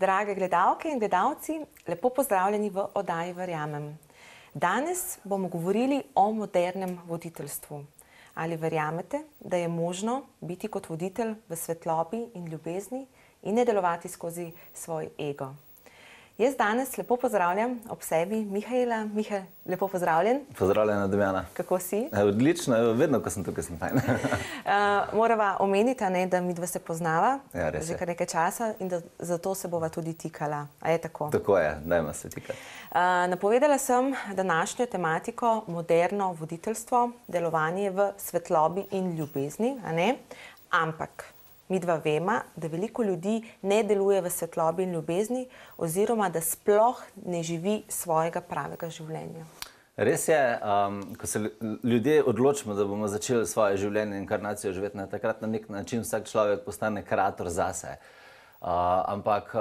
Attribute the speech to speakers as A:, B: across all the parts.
A: Drage gledalke in gledalci, lepo pozdravljeni v oddaji Verjamem. Danes bomo govorili o modernem voditeljstvu. Ali verjamete, da je možno biti kot voditelj v svetlobi in ljubezni in ne delovati skozi svoj ego? Jaz danes lepo pozdravljam ob sebi Mihaela. Mihael, lepo pozdravljen.
B: Pozdravljena, Damjana.
A: Kako si?
B: Odlično, vedno, ko sem tukaj, sem fajn.
A: Morava omeniti, da midva se poznava
B: že
A: kar nekaj časa in da zato se bova tudi tikala. A je tako?
B: Tako je, dajmo se tikati.
A: Napovedala sem današnjo tematiko moderno voditeljstvo, delovanje v svetlobi in ljubezni, ampak midva vema, da veliko ljudi ne deluje v svetlobi in ljubezni oziroma da sploh ne živi svojega pravega življenja.
B: Res je, ko se ljudje odločimo, da bomo začeli svoje življenje in inkarnacijo živeti, takrat na nek način vsak človek postane kreator zase. Ampak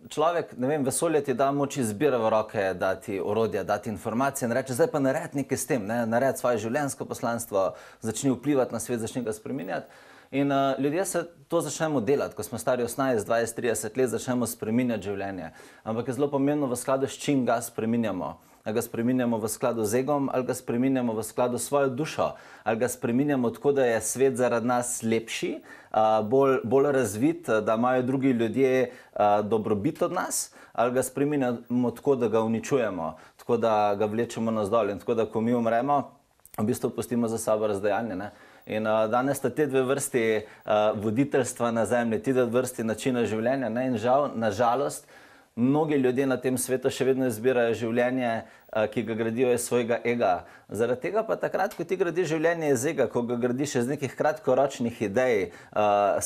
B: človek, ne vem, vesolje ti da moč izbire v roke, da ti orodja, da ti informacije in reče, zdaj pa naredi nekaj s tem, naredi svoje življenjsko poslanstvo, začni vplivati na svet, začni ga spreminjati. In ljudje se to začnemo delati, ko smo stari 18, 20, 30 let, začnemo spreminjati življenje. Ampak je zelo pomembno, v skladu s čim ga spreminjamo. Ali ga spreminjamo v skladu z egom, ali ga spreminjamo v skladu s svojo dušo, ali ga spreminjamo tako, da je svet zaradi nas lepši, bolj razvit, da imajo drugi ljudje dobrobit od nas, ali ga spreminjamo tako, da ga uničujemo, tako da ga vlečemo navzdol in tako, da ko mi umremo, v bistvu pustimo za sabo razdejanje. In danes sta te dve vrsti voditeljstva na zemlji, te dve vrsti načina življenja. In žal, na žalost, mnogi ljudje na tem svetu še vedno izbirajo življenje, ki ga gradijo iz svojega ega. Zaradi tega pa takrat, ko ti gradiš življenje iz ega, ko ga gradiš iz nekih kratkoročnih idej,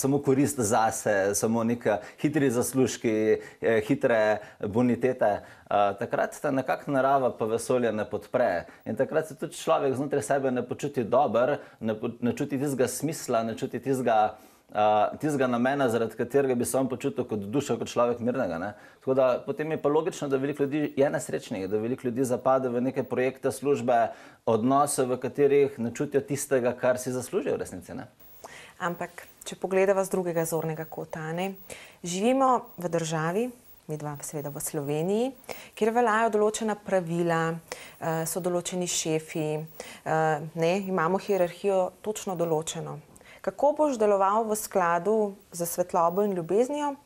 B: samo korist zase, samo neka hitri zaslužki, hitre bonitete, takrat ta nekako narava pa vesolje ne podpre. In takrat se tudi človek znotraj sebe ne počuti dober, ne čuti tistega smisla, ne čuti tistega namena, zaradi katerega bi se on počutil kot duša, kot človek mirnega. Tako da potem je pa logično, da veliko ljudi je nesrečnih, da veliko ljudi zapade v neke projekte, službe, odnose, v katerih ne čutijo tistega, kar si zaslužijo v resnici.
A: Ampak, če pogledava z drugega zornega kota, živimo v državi, midva seveda v Sloveniji, kjer veljajo določena pravila, so določeni šefi, imamo hierarhijo točno določeno. Kako boš deloval v skladu za svetlobo in ljubeznijo,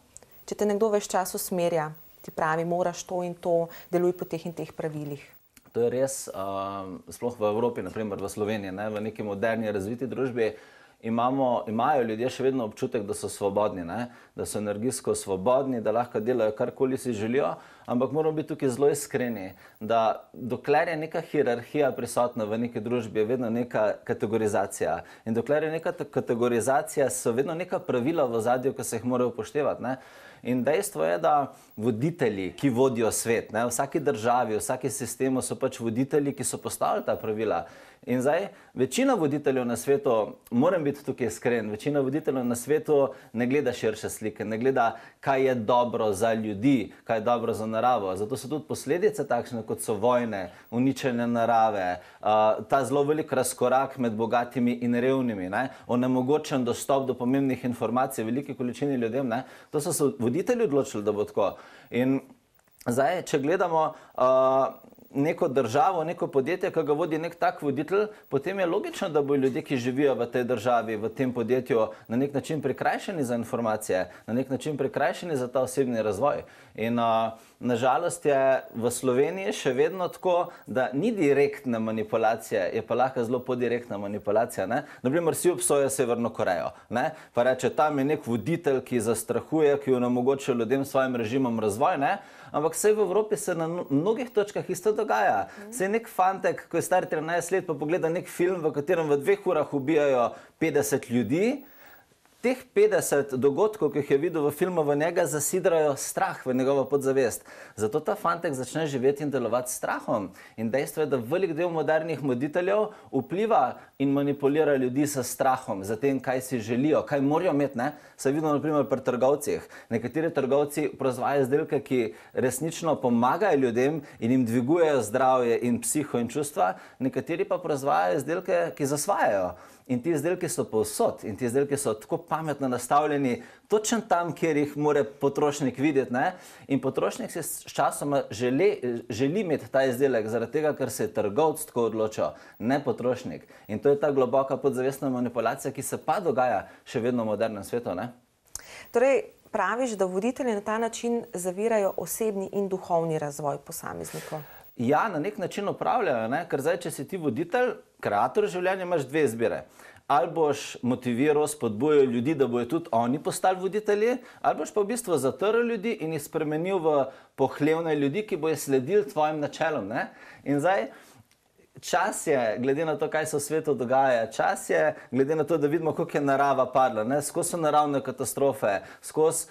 A: če te nekdo ves čas usmerja, ti pravi, moraš to in to, deluj po teh in teh pravilih?
B: To je res, sploh v Evropi, naprimer v Sloveniji, v neki moderni, razviti družbi, imajo ljudje še vedno občutek, da so svobodni, da so energijsko svobodni, da lahko delajo karkoli si želijo, ampak moramo biti tukaj zelo iskreni, da dokler je neka hierarhija prisotna v neki družbi, je vedno neka kategorizacija. In dokler je neka kategorizacija, so vedno neka pravila v ozadju, ki se jih morajo upoštevati. In dejstvo je, da voditelji, ki vodijo svet, v vsaki državi, v vsaki sistemu so pač voditelji, ki so postavili ta pravila. In zdaj, večina voditeljev na svetu, moram biti tukaj iskren, večina voditeljev na svetu ne gleda širše slike, ne gleda, kaj je dobro za ljudi, kaj je dobro za naravo. Zato so tudi posledice takšne, kot so vojne, uničenje narave, ta zelo velik razkorak med bogatimi in revnimi, onemogočen dostop do pomembnih informacij veliki količini ljudem. To so se voditelji odločili, da bo tako. In zdaj, če gledamo neko državo, neko podjetje, ki ga vodi nek tak voditelj, potem je logično, da bodo ljudje, ki živijo v tej državi, v tem podjetju, na nek način prikrajšani za informacije, na nek način prikrajšani za ta osebni razvoj. In nažalost je v Sloveniji še vedno tako, da ni direktne manipulacije, je pa lahko zelo podirektna manipulacija. Naprimer, si obsoja Severno Korejo, pa reče, tam je nek voditelj, ki zastrahuje, ki onemogoča ljudem svojim režimom razvoj, ampak saj v Evropi se na mnogih točkah isto dogaja. Saj nek fantek, ko je star 13 let, pa pogleda nek film, v katerem v 2 urah ubijajo 50 ljudi, teh 50 dogodkov, ki jih je videl v filmu, v njega zasidrajo strah, v njegovo podzavest. Zato ta fantek začne živeti in delovati s strahom. In dejstvo je, da velik del modernih voditeljev vpliva in manipulira ljudi s strahom, za tem, kaj si želijo, kaj morajo imeti. Se vidimo naprimer pri trgovcih. Nekateri trgovci proizvajajo izdelke, ki resnično pomagajo ljudem in jim dvigujejo zdravje in psiho in čustva, nekateri pa proizvajajo izdelke, ki zasvajajo. in ti izdelki so povsod in ti izdelki so tako pametno nastavljeni, točno tam, kjer jih mora potrošnik videti, ne? In potrošnik si s časoma želi imeti ta izdelek, zaradi tega, ker se je trgovec tako odločil, ne potrošnik. In to je ta globoka podzavestna manipulacija, ki se pa dogaja še vedno v modernem svetu, ne?
A: Torej, praviš, da voditelji na ta način zavirajo osebni in duhovni razvoj posameznikov?
B: Ja, na nek način upravljajo, ne? Ker zdaj, če si ti voditelj, kreator življenja, imaš dve izbire. Ali boš motiviral, spodbujal ljudi, da bojo tudi oni postali voditelji, ali boš pa v bistvu zatrl ljudi in jih spremenil v pohlevne ljudi, ki bojo sledili tvojim načelom, ne? In zdaj, čas je, glede na to, kaj se v svetu dogaja, čas je, glede na to, da vidimo, koliko je narava padla, ne? Skozi so naravne katastrofe, skozi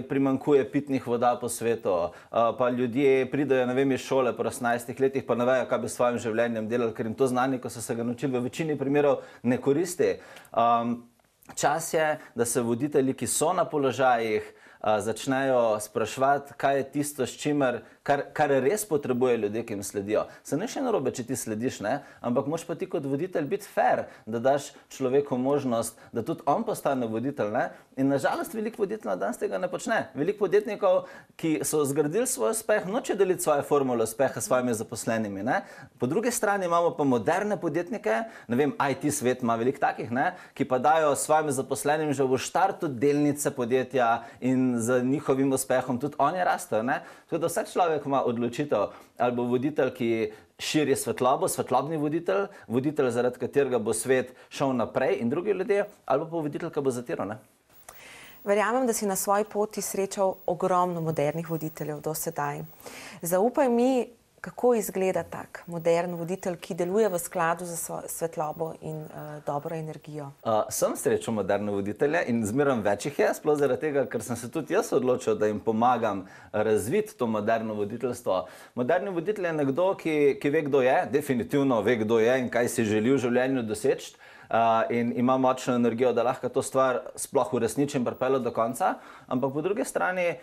B: primanjkuje pitnih voda po svetu, pa ljudje pridejo, ne vem, iz šole po 18 letih, pa ne vejo, kaj bi s svojim življenjem delali, ker jim to znanje, ko so se ga naučili, v večini primerov ne koristi. Čas je, da se voditelji, ki so na položajih, začnejo spraševati, kaj je tisto, s čimer, kar res potrebuje ljudje, ki jim sledijo. Se ne še narobe, če ti slediš, ne? Ampak moraš pa ti kot voditelj biti fair, da daš človeku možnost, da tudi on postane voditelj, ne? In nažalost veliko voditeljev danes tega ne počne. Veliko podjetnikov, ki so zgradili svoj uspeh, noče deliti svoje formule uspeha s svojimi zaposlenimi, ne? Po drugi strani imamo pa moderne podjetnike, ne vem, IT svet ima veliko takih, ne? Ki pa dajo svojim zaposlenim že v štartu delnice podjetja in z njihovim uspehom tudi oni rastejo, ne? Tako da vsak človek ima odločitev, ali bo voditelj, ki širi svetlobo, svetlobni voditelj, voditelj, zaradi katerega bo svet šel naprej in drugi ljudje, ali pa voditelj, ki bo zatiral, ne?
A: Verjamem, da si na svoji poti srečal ogromno modernih voditeljev do sedaj. Zaupaj mi, kako izgleda tak modern voditelj, ki deluje v skladu z svetlobo in dobro energijo?
B: Sem srečal moderne voditelje in zmeraj več jih je, sploh zaradi tega, ker sem se tudi jaz odločil, da jim pomagam razviti to moderno voditeljstvo. Moderni voditelj je nekdo, ki ve, kdo je, definitivno ve, kdo je in kaj si želi v življenju doseči. In ima močno energijo, da lahko to stvar sploh uresniči in pripelje do konca, ampak po drugi strani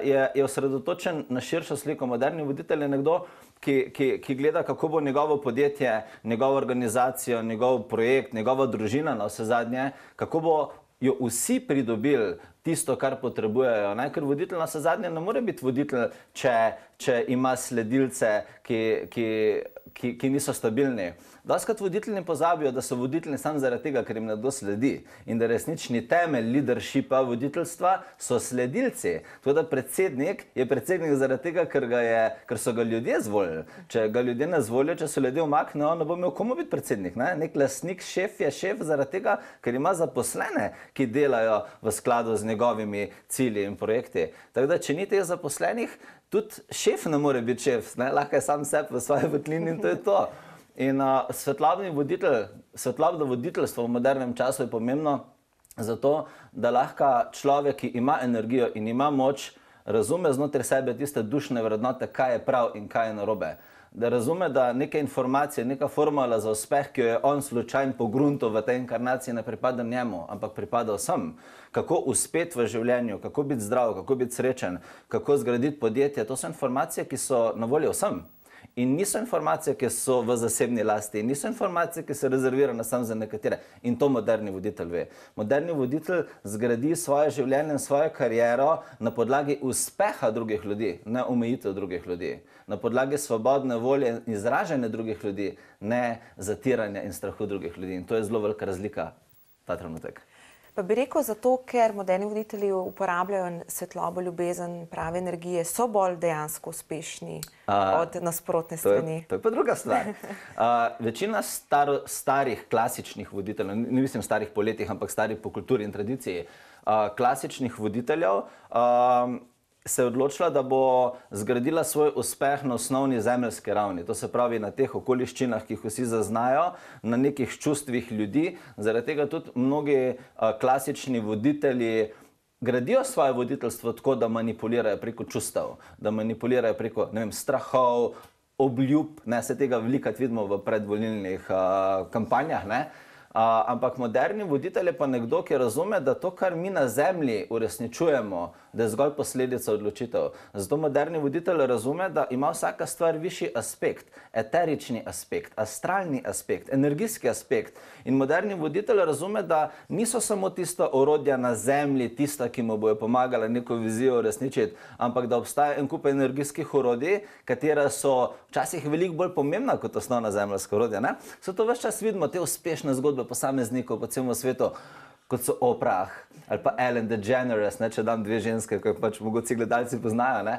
B: je osredotočen na širšo sliko. Moderni voditelj je nekdo, ki gleda, kako bo njegovo podjetje, njegovo organizacijo, njegov projekt, njegova družina na vse zadnje, kako bo jo vsi pridobili tisto, kar potrebujejo, ne? Ker voditelj na vse zadnje ne more biti voditelj, če ima sledilce, ki niso stabilni. Dostikrat voditelji pozabijo, da so voditelji samo zaradi tega, ker jim nekdo sledi in da resnični temelj leadershipa, voditeljstva so sledilci. Tako da predsednik je predsednik zaradi tega, ker so ga ljudje izvolili. Če ga ljudje ne zvolijo, če so ljudje umaknejo, ne bo imel komu biti predsednik, ne? Nek lastnik, šef je šef zaradi tega, ker ima zaposlene, ki delajo v skladu z njegovimi cilji in projekti. Tako da, če ni teh zaposlenih, tudi šef ne more biti šef, ne? Lahko je sam sebi v svoji votlini in to je to. In svetlobno voditeljstvo v modernem času je pomembno zato, da lahko človek, ki ima energijo in ima moč, razume znotraj sebe tiste dušne vrednote, kaj je prav in kaj je narobe. Da razume, da neke informacije, neka formula za uspeh, ki jo je on slučajno pogruntal v tej inkarnaciji, ne pripada njemu, ampak pripada vsem. Kako uspeti v življenju, kako biti zdrav, kako biti srečen, kako zgraditi podjetje, to so informacije, ki so na voljo vsem. In niso informacije, ki so v zasebni lasti, niso informacije, ki so rezervirane samo za nekatere. In to moderni voditelj ve. Moderni voditelj zgradi svoje življenje in svojo kariero na podlagi uspeha drugih ljudi, ne omejitev drugih ljudi. Na podlagi svobodne volje in izražanja drugih ljudi, ne zatiranja in strahu drugih ljudi. In to je zelo velika razlika ta trenutek.
A: Pa bi rekel zato, ker moderni voditelji uporabljajo svetlobo, ljubezen, prave energije, so bolj dejansko uspešni od nasprotne strani.
B: To je pa druga stvar. Večina starih klasičnih voditeljev, ne mislim starih po letih, ampak starih po kulturi in tradiciji, klasičnih voditeljev se je odločila, da bo zgradila svoj uspeh na osnovni zemeljski ravni. To se pravi na teh okoliščinah, ki jih vsi zaznajo, na nekih čustvih ljudi. Zaradi tega tudi mnogi klasični voditelji gradijo svoje voditeljstvo tako, da manipulirajo preko čustev, da manipulirajo preko, ne vem, strahov, obljub, ne, se tega velikokrat vidimo v predvolilnih kampanjah, ne. Ampak moderni voditelj je pa nekdo, ki razume, da to, kar mi na zemlji uresničujemo, da je zgolj posledica odločitev. Zato moderni voditelj razume, da ima vsaka stvar višji aspekt, eterični aspekt, astralni aspekt, energijski aspekt. In moderni voditelj razume, da niso samo tista orodja na zemlji, tista, ki mu bojo pomagala neko vizijo uresničiti, ampak da obstaja en kup energijskih orodij, katera so včasih veliko bolj pomembna kot osnovna zemeljska orodja. Zato ves čas vidimo te uspešne zgodbe posameznikov po celem svetu, kot so Oprah ali pa Ellen DeGeneres, če dam dve ženske, ki pač mogoče gledalci poznajo.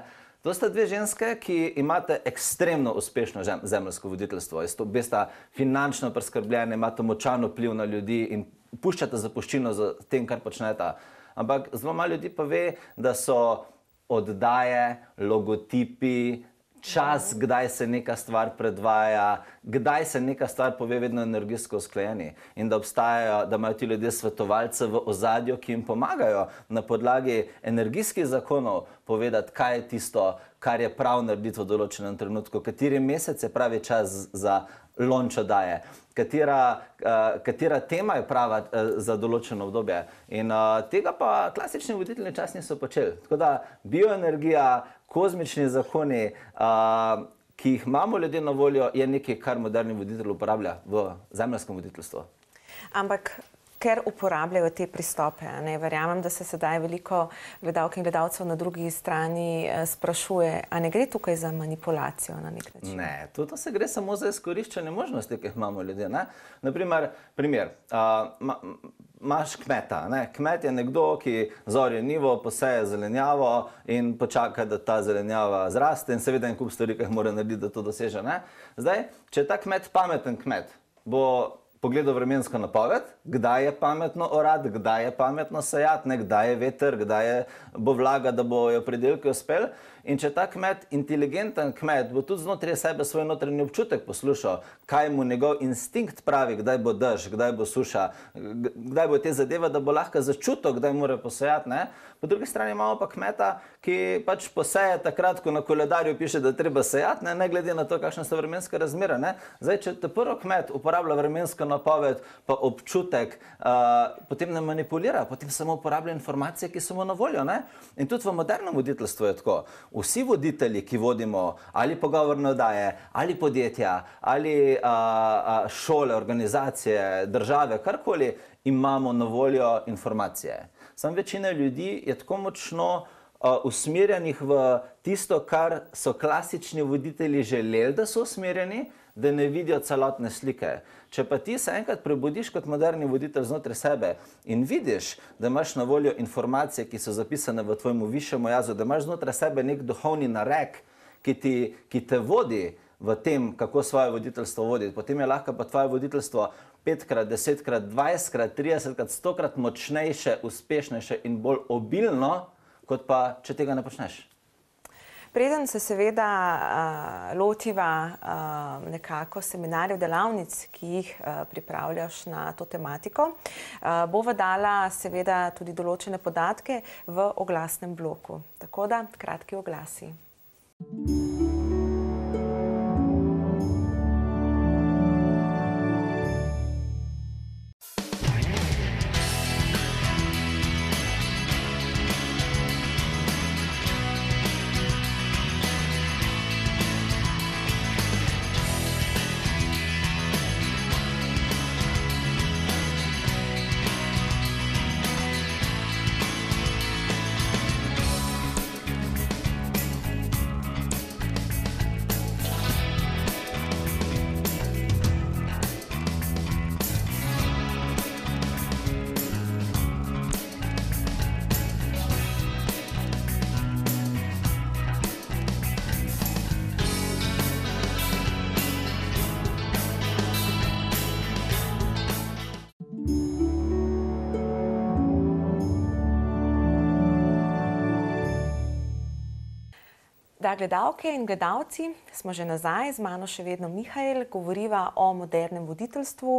B: To sta dve ženske, ki imate ekstremno uspešno zemeljsko voditeljstvo. Obe sta finančno preskrbljene, imate močan vpliv na ljudi in puščate zapuščino za tem, kar počnete. Ampak zelo malo ljudi pa ve, da so oddaje, logotipi, čas, kdaj se neka stvar predvaja, kdaj se neka stvar pove, vedno energijsko usklajeni. In da obstajajo, da imajo ti ljudje svetovalce v ozadju, ki jim pomagajo na podlagi energijskih zakonov povedati, kaj je tisto, kar je prav narediti v določenem trenutku, kateri mesec je pravi čas za launch oddaje, katera tema je prava za določeno obdobje. In tega pa klasični voditelji čas niso počeli. Tako da bioenergija, kozmični zakoni, ki jih imamo ljudje na voljo, je nekaj, kar moderni voditelj uporablja v zemeljskem voditeljstvu.
A: Ampak ker uporabljajo te pristope, verjamem, da se sedaj veliko gledalk in gledalcev na drugi strani sprašuje, a ne gre tukaj za manipulacijo na nek način?
B: Ne, to se gre samo za izkoriščanje možnosti, ki jih imamo ljudje. Naprimer, imaš kmeta. Kmet je nekdo, ki zorje njivo, poseje zelenjavo in počaka, da ta zelenjava zraste in seveda en kup stvari, ki jih mora narediti, da to doseže. Zdaj, če je ta kmet pameten kmet, bo pogledal vremensko napoved, kdaj je pametno orati, kdaj je pametno sejati, kdaj je veter, kdaj bo vlaga, da bojo pridelki uspeli. In če ta kmet, inteligenten kmet, bo tudi znotraj sebe svoj notranji občutek poslušal, kaj mu njegov instinkt pravi, kdaj bo dež, kdaj bo suša, kdaj bo te zadeve, da bo lahko začutil, kdaj mora posejati. Po drugi strani imamo pa kmeta, ki pač poseje takrat, ko na koledarju piše, da treba sejati, ne glede na to, kakšne so vremenske razmere. Zdaj, če te prvo kmet uporablja vremensko napoved, pa občutek, potem ne manipulira, potem samo uporablja informacije, ki so mu na voljo. In tudi v modernem voditeljstvu je tako. Vsi voditelji, ki vodimo ali pogovorne oddaje, ali podjetja, ali šole, organizacije, države, karkoli, imamo na voljo informacije. Samo večina ljudi je tako močno usmerjenih v tisto, kar so klasični voditelji želeli, da so usmerjeni, da ne vidijo celotne slike. Če pa ti se enkrat prebudiš kot moderni voditelj znotraj sebe in vidiš, da imaš na voljo informacije, ki so zapisane v tvojemu višjemu jazu, da imaš znotraj sebe nek duhovni narek, ki te vodi v tem, kako svoje voditeljstvo voditi, potem je lahko pa tvoje voditeljstvo 5-krat, 10-krat, 20-krat, 30-krat, 100-krat močnejše, uspešnejše in bolj obilno, kot pa, če tega ne počneš.
A: Preden se seveda lotiva nekako seminarjev, delavnic, ki jih pripravljaš na to tematiko, bova dala seveda tudi določene podatke v oglasnem bloku. Tako da, kratki oglasi. Da, gledalke in gledalci, smo že nazaj, z mano še vedno Mihael, govoriva o modernem voditeljstvu.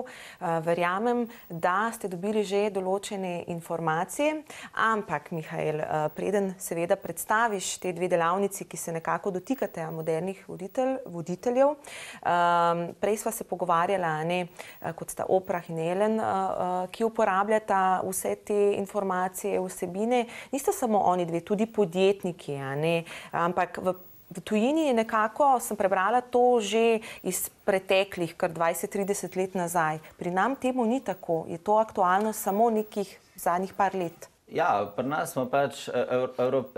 A: Verjamem, da ste dobili že določene informacije, ampak Mihael, preden seveda predstaviš te dve delavnici, ki se nekako dotikate modernih voditeljev, prej sva se pogovarjala, kot sta Oprah in Ellen, ki uporabljata vse te informacije, vsebine. Nista samo oni dve, tudi podjetniki, ampak v tujini je nekako, sem prebrala to že iz preteklih, kar 20-30 let nazaj. Pri nam temu ni tako. Je to aktualno samo nekih zadnjih par let?
B: Ja, pri nas smo pač,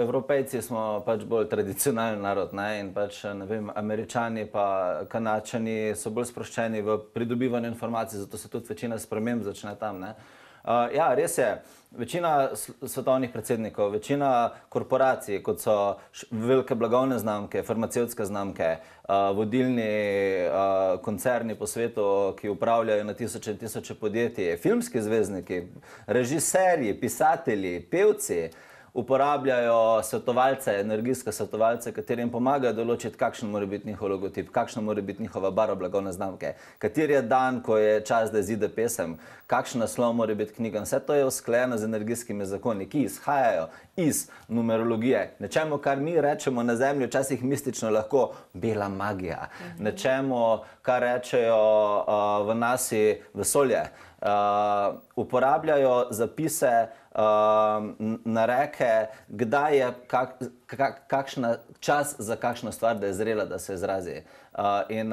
B: Evropejci smo pač bolj tradicionalni narod, in pač, ne vem, Američani pa Kanadčani so bolj sproščeni v pridobivanju informacij, zato se tudi večina sprememb začne tam, Ja, res je. Večina svetovnih predsednikov, večina korporacij, kot so velike blagovne znamke, farmacevtske znamke, vodilni koncerni po svetu, ki upravljajo na tisoče in tisoče podjetij, filmski zvezdniki, režiserji, pisatelji, pevci, uporabljajo svetovalce, energijske svetovalce, katerim pomagajo določiti, kakšen mora biti njihov logotip, kakšna mora biti njihova barva blagovne znamke, kateri je dan, ko je čas, da izide pesem, kakšen naslov mora biti knjiga. Vse to je usklajeno z energijskimi zakoni, ki izhajajo iz numerologije. Nečemu, kar mi rečemo na Zemlji, včasih mistično lahko bela magija. Nečemu, kar rečejo v nasi vesolje. Uporabljajo zapise, nareke, kdaj je čas za kakšno stvar, da je zrela, da se izrazi. In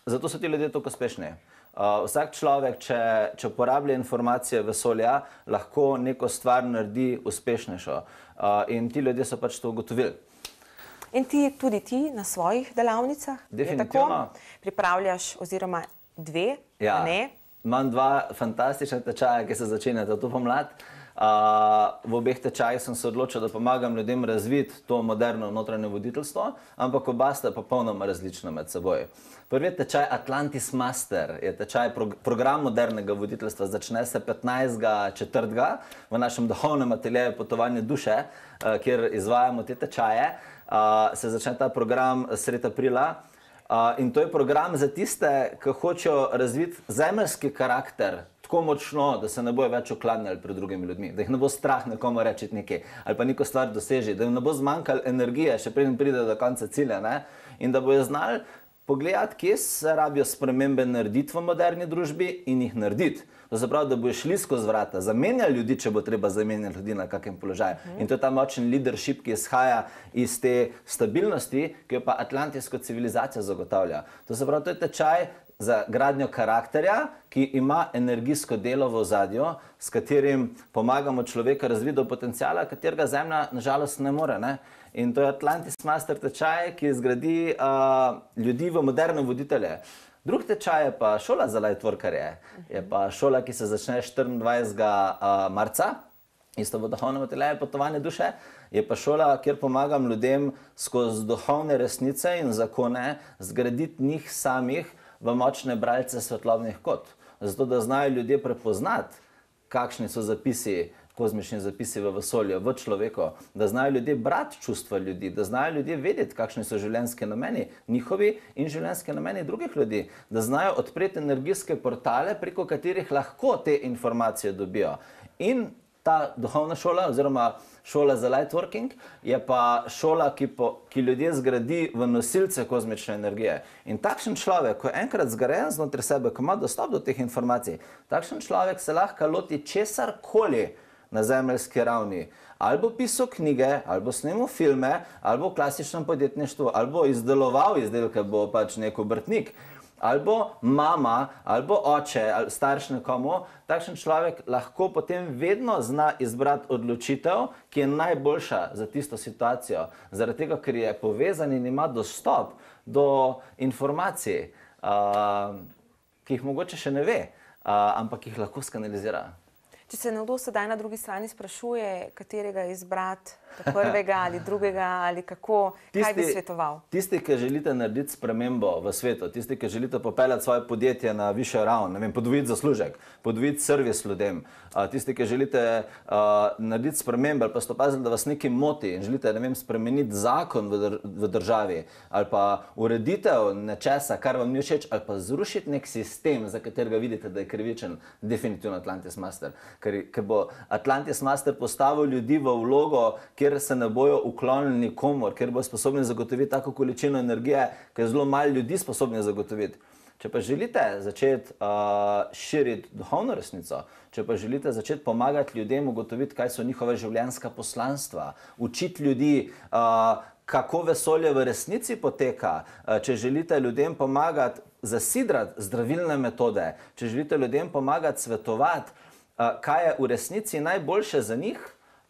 B: zato so ti ljudje tako uspešni. Vsak človek, če uporablja informacije vesolja, lahko neko stvar naredi uspešnejšo. In ti ljudje so pač to ugotovili.
A: In tudi ti na svojih delavnicah?
B: Definitivno.
A: Pripravljaš oziroma dve, ne?
B: Imam dva fantastična tečaja, ki se začenjata to pomlad. V obeh tečajih sem se odločil, da pomagam ljudem razviti to moderno notranje voditeljstvo, ampak oba sta popolnoma različna med seboj. Prvi tečaj Atlantis Master je tečaj program modernega voditeljstva, začne se 15.4. v našem duhovnem ateljeju Potovanje duše, kjer izvajamo te tečaje. Se začne ta program sredi aprila. In to je program za tiste, ki hočejo razviti zemeljski karakter tako močno, da se ne bojo več uklanjali pred drugimi ljudmi, da jih ne bo strah nekomu reči nekaj ali pa neko stvar doseži, da jim ne bo zmanjkalo energije, še preden pride do konca cilja, in da bojo znali pogledati, kje se rabijo spremembe narediti v moderni družbi in jih narediti. To se pravi, da bojo šli skozi vrata, zamenjali ljudi, če bo treba zamenjati ljudi na kakem položaju. In to je ta močen leadership, ki izhaja iz te stabilnosti, ki jo pa atlantijsko civilizacija zagotavlja. To se pravi, to je tečaj za gradnjo karakterja, ki ima energijsko delo v ozadju, s katerim pomagamo človeka razviti do potencijala, katerega Zemlja nažalost ne more. In to je Atlantis Master tečaj, ki zgradi ljudi v moderne voditelje. Drug tečaj je pa šola za lightworkerje. Je pa šola, ki se začne 24. marca, isto v duhovnem ateljeju Potovanje duše. Je pa šola, kjer pomagam ljudem skozi duhovne resnice in zakone zgraditi njih samih v močne bralce svetlobnih kod. Zato, da znajo ljudje prepoznati, kakšni so zapisi, kozmični zapisi v vesolju, v človeku, da znajo ljudje brati čustva ljudi, da znajo ljudje vedeti, kakšni so življenjski nameni njihovi in življenjski nameni drugih ljudi, da znajo odpreti energijske portale, preko katerih lahko te informacije dobijo. In ta duhovna šola oziroma šola za lightworking je pa šola, ki ljudje zgradi v nosilce kozmične energije. In takšen človek, ko je enkrat zgrajen znotraj sebe, ko ima dostop do teh informacij, takšen človek se lahko loti česarkoli na zemeljski ravni. Ali bo pisal knjige, ali bo snemal filme, ali bo v klasičnem podjetništvu, ali bo izdeloval izdelke, bo pač nek obrtnik, ali bo mama, ali bo oče, ali starš nekomu. Takšen človek lahko potem vedno zna izbrati odločitev, ki je najboljša za tisto situacijo. Zaradi tega, ker je povezan in ima dostop do informacij, ki jih mogoče še ne ve, ampak jih lahko skanalizira.
A: Če se nekdo sedaj na drugi strani sprašuje, katerega izbrati, prvega ali drugega, ali kako, kaj bi svetoval?
B: Tisti, ki želite narediti spremembo v svetu, tisti, ki želite popeljati svoje podjetje na višjo raven, ne vem, podvojiti zaslužek, podvojiti servis ljudem, tisti, ki želite narediti spremembe ali pa ste opazili, da vas nekaj moti in želite, ne vem, spremeniti zakon v državi ali pa ureditev nečesa, kar vam ni všeč, ali pa zrušiti nek sistem, za katerega vidite, da je krivičen, definitivno Atlantis Master. Ker bo Atlantis Master postavil ljudi v vlogo, kjer se ne bojo uklonili nikomor, kjer bo sposobni zagotoviti tako količino energije, ki je zelo malo ljudi sposobni zagotoviti. Če pa želite začeti širiti duhovno resnico, če pa želite začeti pomagati ljudem ugotoviti, kaj so njihove življenjska poslanstva, učiti ljudi, kako vesolje v resnici poteka, če želite ljudem pomagati zasidrati zdravilne metode, če želite ljudem pomagati svetovati, kaj je v resnici najboljše za njih,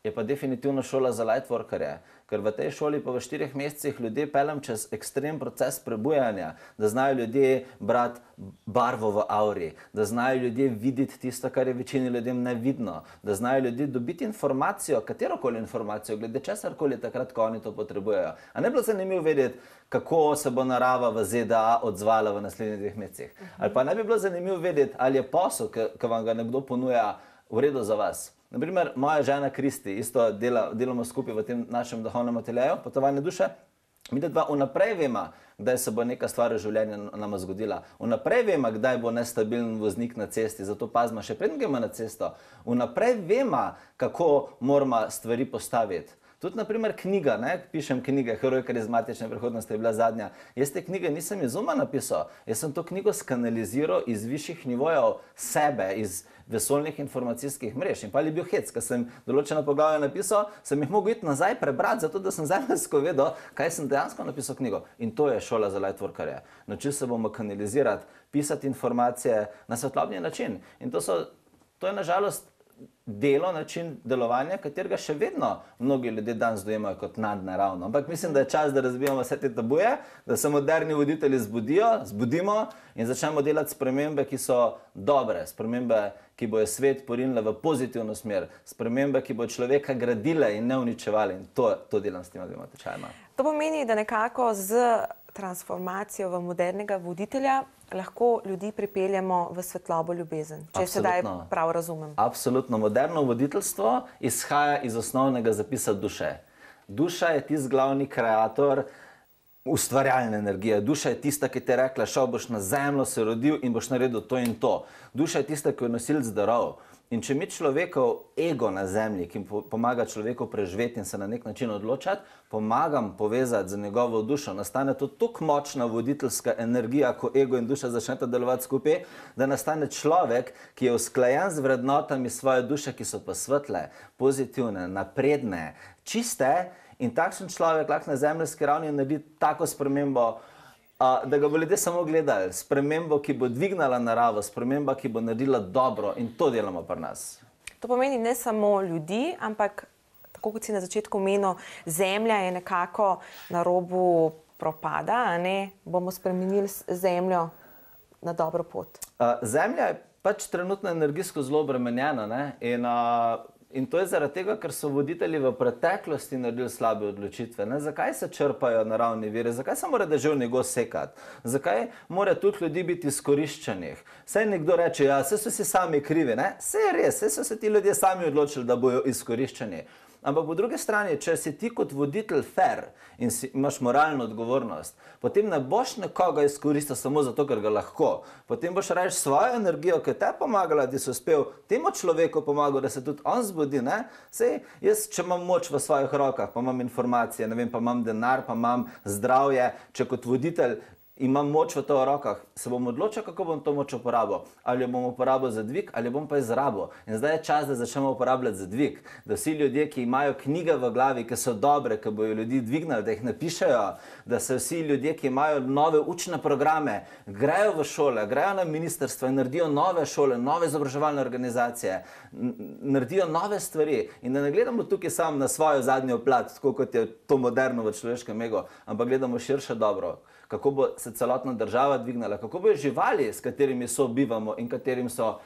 B: je pa definitivno šola za lightworkerje. Ker v tej šoli pa v 4 mesecih ljudje peljem čez ekstrem proces prebujanja, da znajo ljudje brati barvo v auri, da znajo ljudje videti tisto, kar je večini ljudem nevidno, da znajo ljudje dobiti informacijo, katerokoli informacijo, glede česarkoli takrat, ko oni to potrebujejo. A ne bi bilo zanimivo vedeti, kako se bo narava v ZDA odzvala v naslednjih 2 mesecih? Ali pa ne bi bilo zanimivo vedeti, ali je posel, ki vam ga nekdo ponuja, v redu za vas? Naprimer, moja žena Kristi, isto delamo skupaj v tem našem duhovnem ateljeju, Potovanje duše. Mi dva vnaprej vemo, kdaj se bo neka stvar v življenju nama zgodila. Vnaprej vemo, kdaj bo nestabilen voznik na cesti, zato pazimo še preden gremo na cesto. Vnaprej vemo, kako moramo stvari postaviti. Tudi, naprimer, knjiga, pišem knjige, Heroj karizmatične prihodnosti je bila zadnja. Jaz te knjige nisem iz uma napisal, jaz sem to knjigo skanaliziral iz višjih nivojev sebe, iz vesoljnih informacijskih mrež. In pa je bil hec, ko sem določena poglavja napisal, sem jih mogel iti nazaj prebrati, zato da sem zemeljsko vedel, kaj sem dejansko napisal knjigo. In to je šola za lightworkerje. Naučili se bomo kanalizirati, pisati informacije na svetlobni način. In to je nažalost delo, način delovanja, katerega še vedno mnogi ljudje danes dojemajo kot nadnaravno. Ampak mislim, da je čas, da razbijamo vse te tabuje, da se moderni voditelji zbudimo in začnemo delati spremembe, ki so dobre, spremembe, ki bojo svet porinile v pozitivno smer, spremembe, ki bojo človeka gradile in ne uničevali. In to delam s tema 2 tečajima.
A: To pomeni, da nekako z transformacijo v modernega voditelja lahko ljudi pripeljemo v svetlobo ljubezen, če sedaj prav razumem.
B: Absolutno. Moderno voditeljstvo izhaja iz osnovnega zapisa duše. Duša je tisti glavni kreator ustvarjalne energije. Duša je tista, ki ti je rekla, šel boš na zemljo, se rodil in boš naredil to in to. Duša je tista, ki je nosilec darov. In če mi človekov ego na zemlji, ki pomaga človeku preživeti in se na nek način odločati, pomagam povezati z njegovo dušo, nastane to tako močna voditeljska energija, ko ego in duša začneta delovati skupaj, da nastane človek, ki je usklajen z vrednotami svoje duše, ki so pa svetle, pozitivne, napredne, čiste, in takšen človek lahko na zemeljski ravni naredi tako spremembo, da ga bo ljudje samo gledali, spremembo, ki bo dvignala naravo, sprememba, ki bo naredila dobro, in to delamo pri nas.
A: To pomeni ne samo ljudi, ampak, tako kot si na začetku omenil, zemlja je nekako na robu propada, a ne? Bomo spremenili zemljo na dobro pot.
B: Zemlja je pač trenutno energijsko zelo obremenjena, in to je zaradi tega, ker so voditelji v preteklosti naredili slabe odločitve. Zakaj se črpajo naravni viri? Zakaj se mora deževni gozd sekati? Zakaj mora tudi ljudi biti izkoriščenih? Saj nekdo reče, ja, saj so si sami krivi, ne? Saj je res, saj so se ti ljudje sami odločili, da bojo izkoriščeni. Ampak po drugi strani, če si ti kot voditelj fair in imaš moralno odgovornost, potem ne boš nekoga izkoristil samo zato, ker ga lahko. Potem boš raje svojo energijo, ki te pomagala, da si uspel temu človeku pomagal, da se tudi on zbudi. Sej, jaz, če imam moč v svojih rokah, pa imam informacije, ne vem, pa imam denar, pa imam zdravje, če kot voditelj imam moč v to v rokah, se bom odločil, kako bom to moč uporabil. Ali jo bom uporabil za dvig, ali bom pa izrabil. In zdaj je čas, da začnemo uporabljati za dvig. Da vsi ljudje, ki imajo knjige v glavi, ki so dobre, ki bojo ljudi dvignili, da jih napišejo, da se vsi ljudje, ki imajo nove učne programe, grejo v šole, grejo na ministrstva in naredijo nove šole, nove izobraževalne organizacije, naredijo nove stvari. In da ne gledamo tukaj samo na svojo zadnjo plat, tako kot je to moderno v človeškem egu, ampak gledamo širše dobro. kako bo se celotna država dvignila, kako bojo živali, s katerimi sobivamo in katerim so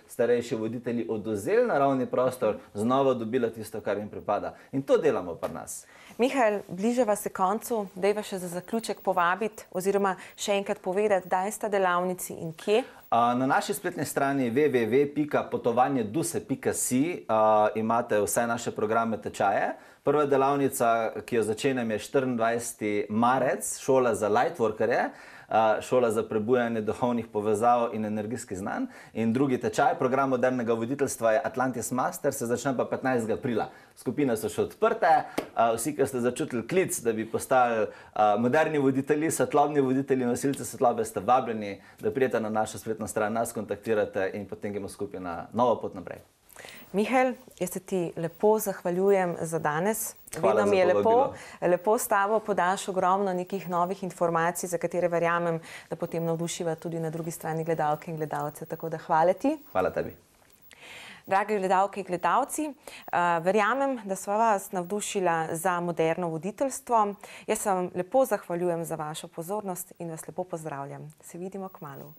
B: starejši voditelji odvzeli naravni prostor, znova dobila tisto, kar jim pripada. In to delamo pri nas.
A: Mihael, bližava se koncu, dajva še za zaključek povabiti oziroma še enkrat povedati, kdaj sta delavnici in kje?
B: Na naši spletni strani www.potovanjeduse.si imate vse naše programe tečaje. Prva delavnica, ki jo začenjam, je 24. marec, šola za lightworkerje, šola za prebujanje duhovnih povezav in energijskih znanj. In drugi tečaj, program modernega voditeljstva, je Atlantis Master, se začne pa 15. aprila. Skupine so še odprte, vsi, ki ste začutili klic, da bi postali moderni voditelji, svetlobni voditelji, nosilci svetlobe, ste vabljeni, da pridete na našo spletno stran, nas kontaktirate in potem gremo skupaj na novo pot naprej.
A: Mihael, jaz se ti lepo zahvaljujem za danes.
B: Hvala za povabilo.
A: Lepo s tabo podaš ogromno nekih novih informacij, za katere verjamem, da potem navdušiva tudi na drugi strani gledalke in gledalce. Tako da hvala ti.
B: Hvala tebi.
A: Drage gledalke in gledalci, verjamem, da sva vas navdušila za moderno voditeljstvo. Jaz se vam lepo zahvaljujem za vašo pozornost in vas lepo pozdravljam. Se vidimo kmalu.